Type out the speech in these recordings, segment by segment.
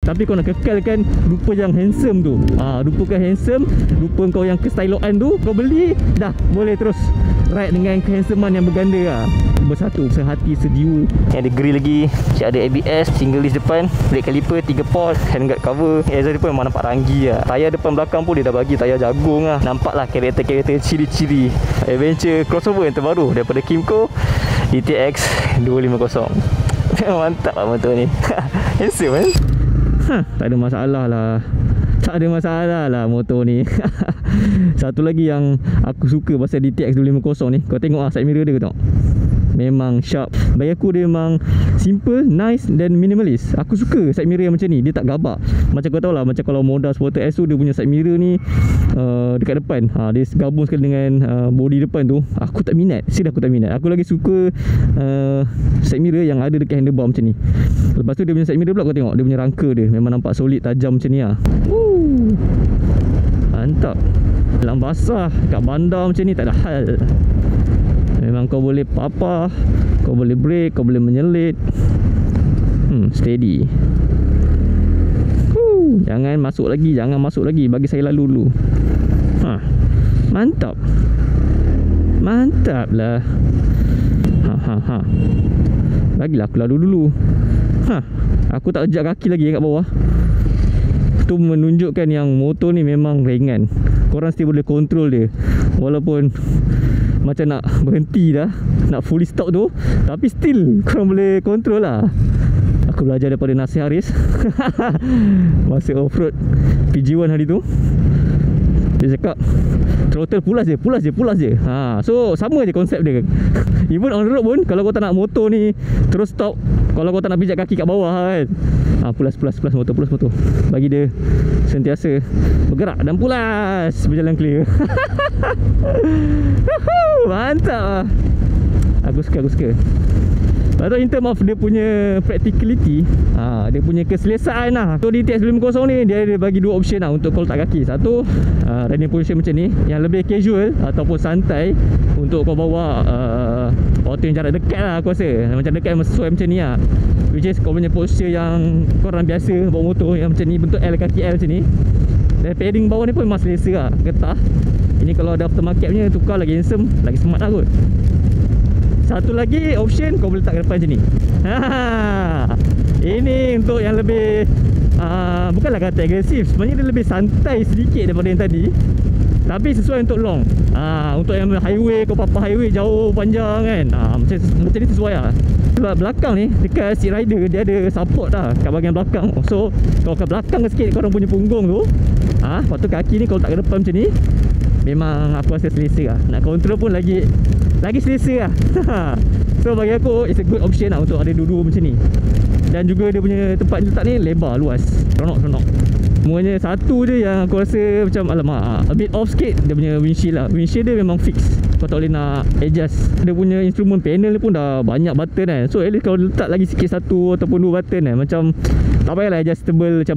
tapi kau nak kekalkan rupa yang handsome tu. Rupa kau handsome, rupa kau yang kestyloan tu, kau beli dah boleh terus ride dengan kehandsomean yang berganda lah. Bersatu, sehati, sejiwa. Yang ada grill lagi, ada ABS, single disc depan, brake caliper, 3 port, handguard cover. Exhaust depan memang nampak ranggi lah. Tayar depan belakang pun dia dah bagi tayar jagung lah. Nampak lah karakter-karakter ciri-ciri adventure crossover yang terbaru daripada Kymco, DTX 250. Mantap lah motor ni. Handsome kan? Tak ada masalah lah. Tak ada masalah lah motor ni. Satu lagi yang aku suka pasal DTX 250 ni, kau tengok side mirror dia, kau tengok, memang sharp. Bagi aku dia memang simple, nice dan minimalist. Aku suka side mirror yang macam ni. Dia tak gabak. Macam kau tahu lah, macam kalau Moda Sporter S tu, dia punya side mirror ni dekat depan, dia gabung sekali dengan body depan tu. Aku tak minat. Serius aku tak minat. Aku lagi suka side mirror yang ada dekat handlebar macam ni. Lepas tu dia punya side mirror pula, kau tengok dia punya rangka dia memang nampak solid, tajam macam ni lah. Mantap. Dalam basah kat bandar macam ni tak ada hal. Memang kau boleh papah, kau boleh brake, kau boleh menyelit. Steady. Jangan masuk lagi, jangan masuk lagi. Bagi saya lalu dulu. Mantap. Mantap lah. Bagilah aku lalu dulu. Aku tak ejak kaki lagi kat bawah. Tu menunjukkan yang motor ni memang ringan. Korang still boleh control dia. Walaupun macam nak berhenti dah, nak fully stop tu, tapi still korang boleh control lah. Aku belajar daripada Nasir Haris masa off-road PG1 hari tu. Dia cakap throttle pulas je. So sama je konsep dia. Even on the road pun, kalau kau tak nak motor ni terus stop, kalau kau tak nak pijak kaki kat bawah kan, pulas motor. Bagi dia sentiasa bergerak dan pulas, berjalan clear. Mantap lah. Aku suka. Lepas tu in term of dia punya practicality, dia punya keselesaan lah. So DTX 250 ni dia ada bagi 2 option lah untuk kau letak kaki. Satu, riding position macam ni, yang lebih casual ataupun santai untuk kau bawa auto yang jarak dekat lah. Aku rasa macam dekat sesuai macam ni lah, which is kau punya posture yang korang biasa bawa motor yang macam ni, bentuk L, kaki L macam ni. Dan padding bawah ni pun memang selesa lah, getah. Ini kalau ada aftermarket punya, tukar lagi handsome, lagi smart lah kot. Satu lagi option, kau boleh letak ke depan macam ni. Ini untuk yang lebih bukanlah kata agresif, sebenarnya dia lebih santai sedikit daripada yang tadi, tapi sesuai untuk long. Untuk yang highway, kau papa highway jauh panjang kan, macam ni sesuai lah. Sebab belakang ni dekat seat rider dia ada support lah kat bahagian belakang. So kalau ke belakang sikit korang punya punggung tu, lepas tu kaki ni kau letak ke depan macam ni, memang aku rasa selesa lah. Nak control pun lagi selesa lah. So bagi aku it's a good option lah untuk ada dua-dua macam ni. Dan juga dia punya tempat letak ni lebar, luas, seronok. Semuanya satu je yang aku rasa macam alamak, a bit off sikit, dia punya windshield lah. Windshield dia memang fix, kau tak boleh nak adjust. Dia punya instrument panel ni pun dah banyak button kan. So at least kalau letak lagi sikit satu ataupun 2 button kan, macam tak payahlah adjustable macam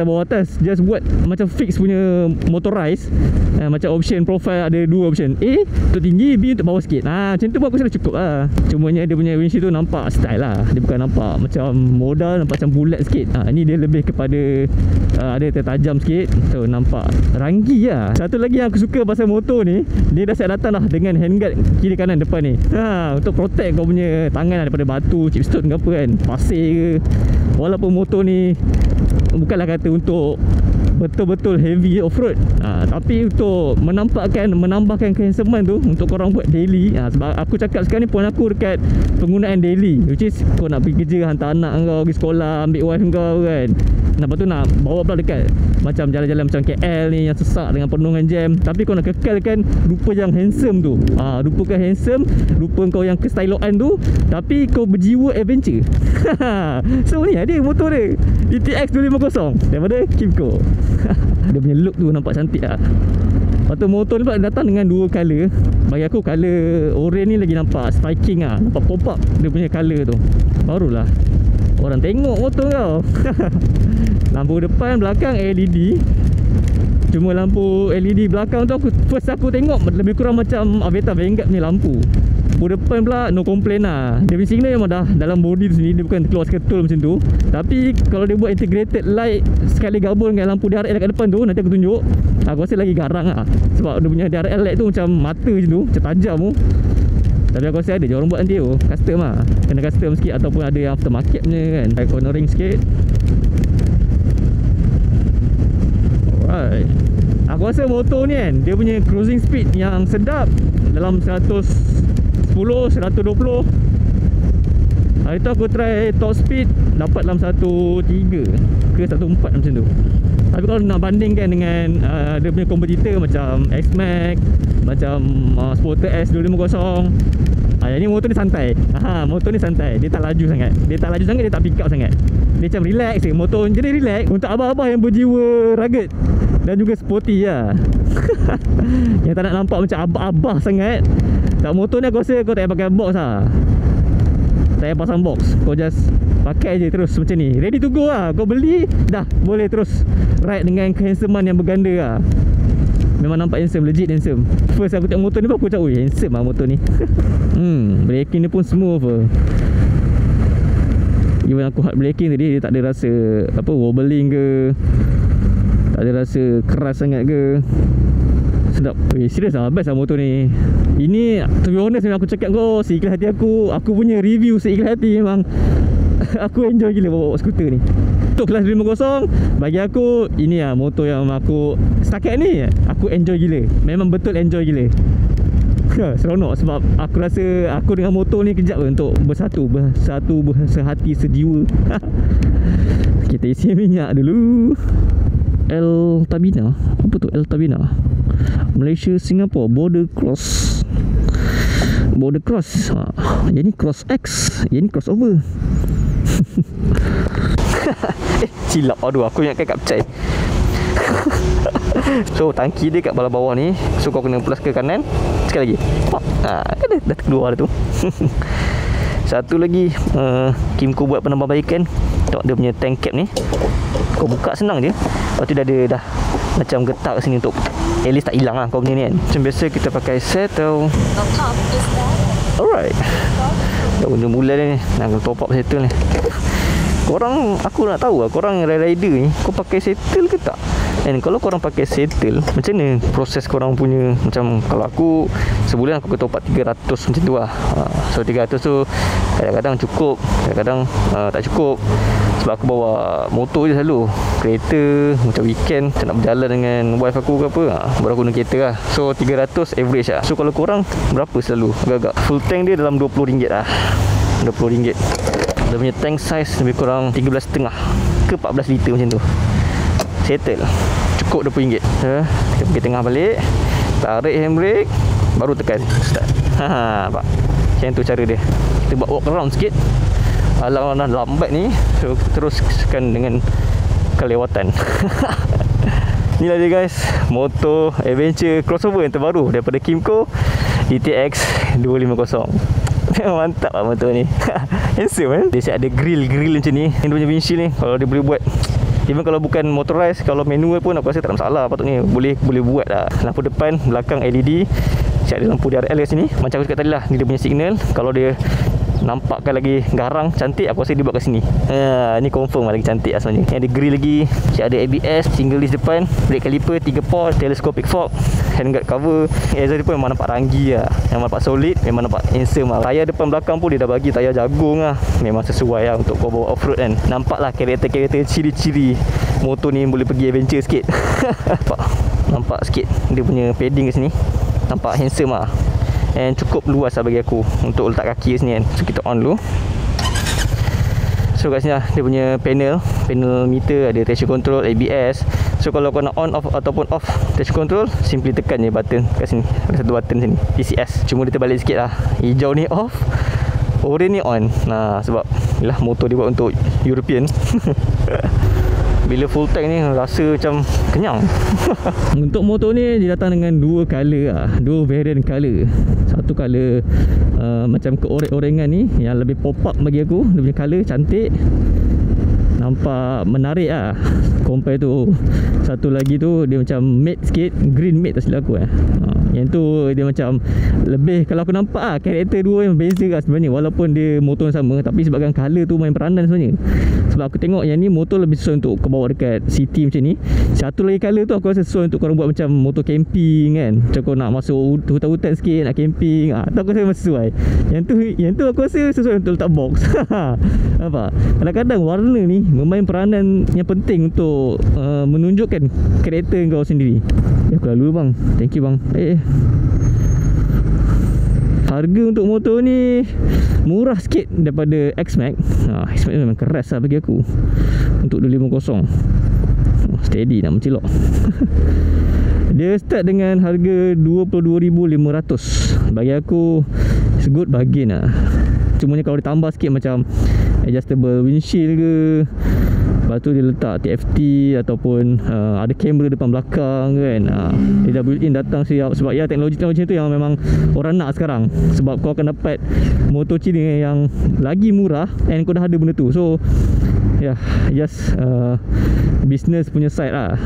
bawah atas, just buat macam fix punya motorized. Macam option profile ada 2 option, A untuk tinggi, B untuk bawah sikit. Macam tu pun aku rasa cukup lah. Cumanya dia punya windshield tu nampak style lah. Dia bukan nampak macam modal, nampak macam bulat sikit. Ni dia lebih kepada ada tertajam sikit, so nampak ranggi lah. Satu lagi yang aku suka pasal motor ni, dia dah siap datang dah dengan handguard kiri kanan depan ni, untuk protect kau punya tangan daripada batu, chipstone ke apa kan, pasir ke. Walaupun motor ni bukanlah kata untuk betul-betul heavy off-road, tapi untuk menambahkan kehandsomean tu untuk korang buat daily. Sebab aku cakap sekarang ni, poin aku dekat penggunaan daily, which is kau nak pergi kerja, hantar anak kau pergi sekolah, ambil wife kau kan, lepas tu nak bawa pula dekat macam jalan-jalan macam KL ni yang sesak dengan penuh dengan jam, tapi kau nak kekalkan rupa yang handsome tu. Rupa kau handsome, rupa kau yang kestyloan tu, tapi kau berjiwa adventure. So ni dia motor dia, DTX 250 daripada Kymco. Dia punya look tu nampak cantik lah. Lepas tu motor ni pula datang dengan 2 color. Bagi aku color orange ni lagi nampak striking lah, nampak pop up dia punya color tu, barulah orang tengok motor kau. Lampu depan, belakang LED. Cuma lampu LED belakang tu aku tengok lebih kurang macam Aveta Vanguard punya lampu. Lampu depan pula no complain lah. Dia punya signal memang dah dalam body tu sendiri, dia bukan keluar seketul macam tu. Tapi kalau dia buat integrated light sekali gabung dengan lampu DRL dekat depan tu, nanti aku tunjuk, aku rasa lagi garang lah. Sebab dia punya DRL light tu macam mata macam tu, macam tajam tu. Tapi aku rasa ada je orang buat nanti tu, custom lah. Kena custom sikit ataupun ada yang aftermarket punya kan. High cornering sikit. Alright. Aku rasa motor ni kan, dia punya cruising speed yang sedap dalam 110, 120. Hari tu aku try top speed dapat dalam 1.3 ke 1.4 macam tu. Tapi kalau nak bandingkan dengan dia punya kompetitor macam X-Max, macam Sporter S 250, yang ni motor ni santai. Motor ni santai. Dia tak laju sangat. Dia tak pick up sangat. Dia macam relax je. Motor jadi relax untuk abah-abah yang berjiwa rugged dan juga sporty lah. Yang tak nak nampak macam abah-abah sangat. Tak, motor ni aku rasa kau tak payah pakai box lah. Tak payah pasang box. Kau just pakai je terus macam ni. Ready to go lah. Kau beli, dah boleh terus ride dengan kehandsomean yang berganda lah. Memang nampak handsome, legit handsome. First aku tengok motor ni pun aku cakap, oi handsome lah motor ni. Braking ni pun smooth lah. Even aku hard braking tadi, dia tak ada rasa apa wobbling ke, tak ada rasa keras sangat ke. Sedap. Serius lah, best lah motor ni. Ini to be honest memang aku cakap kau seikhlas hati aku punya review seikhlas hati memang. Aku enjoy gila bawa skuter ni. Untuk kelas 250, bagi aku ini lah motor yang aku setakat ni aku enjoy gila. Memang betul enjoy gila. Seronok sebab aku rasa aku dengan motor ni kejap untuk bersatu sehati sejiwa. Kita isi minyak dulu. El Tabina. Apa tu El Tabina? Malaysia Singapore Border Cross. Yang ni Cross X, yang ni crossover. Silap. Aduh, aku ingatkan kapcai. So tangki dia kat bawah ni. So kau kena plus ke kanan. Sekali lagi. Kan dah keluar dah tu. Satu lagi, Kimco buat penambahbaikan. Tengok dia punya tank cap ni. Kau buka senang je. Lepas tu dah macam getak kat sini untuk at least tak hilang lah kau punya ni kan. Macam biasa kita pakai set atau alright. Dah mula ni nak top up settle ni. Korang, aku nak tahu lah, korang rider ni kau pakai settle ke tak? And kalau korang pakai settle, macam mana proses korang punya? Macam kalau aku sebulan aku top up 300 macam tu lah. So 300 tu kadang-kadang cukup, kadang-kadang tak cukup. Sebab aku bawa motor je selalu. Kereta macam weekend macam nak berjalan dengan wife aku ke apa, baru aku guna kereta lah. So 300 average lah. So kalau korang berapa selalu? Agak-agak full tank dia dalam RM20 lah. RM20. Dia punya tank size lebih kurang 13.5 ke 14 liter macam tu. Settle. Cukup RM20. Kita pergi tengah balik, tarik handbrake, baru tekan start. Nampak? Macam tu cara dia. Kita buat walk around sikit. Alang-alang lambat ni, so teruskan dengan kelewatan. Inilah dia guys, motor adventure crossover yang terbaru daripada Kimco, DTX 250. Mantap lah motor ni. Handsome kan? Dia siap ada grill macam ni. Yang dia punya windshield ni, kalau dia boleh buat, even kalau bukan motorized, kalau manual pun aku rasa tak ada masalah. Patutnya boleh buat lah. Lampu depan, belakang LED. Siap ada lampu DRL kat sini. Macam aku cakap tadi lah, ni dia punya signal. Kalau dia nampakkan lagi garang, cantik, aku rasa dia buat kat sini. Ni confirm lah lagi cantik lah sebenarnya. Yang ada grill lagi, ada ABS, single disc depan, brake caliper 3 port, telescopic fork, handguard cover. Exhaust pun memang nampak ranggi lah, memang nampak solid, memang nampak handsome lah. Tayar depan belakang pun dia dah bagi tayar jagung lah. Memang sesuai lah untuk kau bawa off-road kan. Nampak lah karakter-karakter ciri-ciri motor ni boleh pergi adventure sikit. Nampak sikit dia punya padding kat sini, nampak handsome lah. And cukup luas lah bagi aku untuk letak kaki kat sini kan. So kita on dulu. So kat sini lah dia punya panel meter, ada traction control, ABS. So kalau kau nak on off ataupun off traction control, simply tekan je button kat sini. Ada satu button sini, TCS. Cuma dia terbalik sikit lah. Hijau ni off, orange ni on. Sebab yalah, motor dia buat untuk European. Bila full tank ni rasa macam kenyang. Untuk motor ni dia datang dengan dua color lah, dua variant color. Satu color macam keoreng-orengan ni yang lebih pop up bagi aku. Dia punya color cantik, nampak menarik lah. Compare tu satu lagi tu, dia macam matte sikit, green matte tak silap aku yang tu dia macam lebih, kalau aku nampak lah, karakter dua yang beza lah sebenarnya. Walaupun dia motor yang sama, tapi sebabkan colour tu main peranan sebenarnya. Sebab aku tengok yang ni motor lebih sesuai untuk kau bawa dekat city macam ni. Satu lagi colour tu aku rasa sesuai untuk korang buat macam motor camping kan. Macam kau nak masuk hutan-hutan sikit, nak camping, tu aku rasa memang sesuai. Yang tu aku rasa sesuai untuk letak box. Nampak? Kadang-kadang warna ni memain peranan yang penting untuk menunjukkan karakter kau sendiri. Aku lalu bang. Thank you bang. Harga untuk motor ni murah sikit daripada X-Max. X-Max memang keras lah bagi aku. Untuk 250 steady nak mencelok. Dia start dengan harga 22,500. Bagi aku it's a good bargain lah. Cumanya kalau ditambah sikit macam adjustable windshield ke, lepas tu dia letak TFT ataupun ada kamera depan belakang kan, dia dah built in datang siap. Sebab ya, teknologi-teknologi tu yang memang orang nak sekarang. Sebab kau akan dapat motor Cina yang lagi murah and kau dah ada benda tu. So ya, just business punya side lah.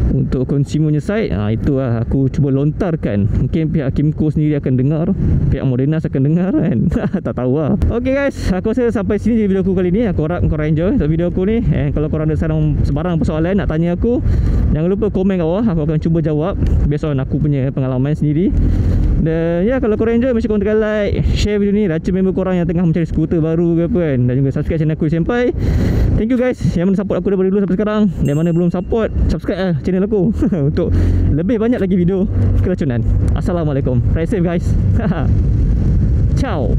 Untuk consumer punya side, itu lah aku cuba lontarkan. Mungkin pihak Kimco sendiri akan dengar, pihak Modenas akan dengar kan. Tak tahu lah. Okay guys, aku rasa sampai sini video aku kali ni. Aku harap korang enjoy untuk video aku ni. Kalau korang ada sebarang persoalan nak tanya aku, jangan lupa komen kat bawah. Aku akan cuba jawab based on aku punya pengalaman sendiri. Dan ya, kalau korang enjoy, mesti korang tekan like, share video ni, racun member korang yang tengah mencari skuter baru ke apa kan. Dan juga subscribe channel aku Senpai. Thank you guys yang mana support aku daripada dulu sampai sekarang. Dan mana belum support, subscribe lah channel aku untuk lebih banyak lagi video keracunan. Assalamualaikum. Ride safe guys. Ciao.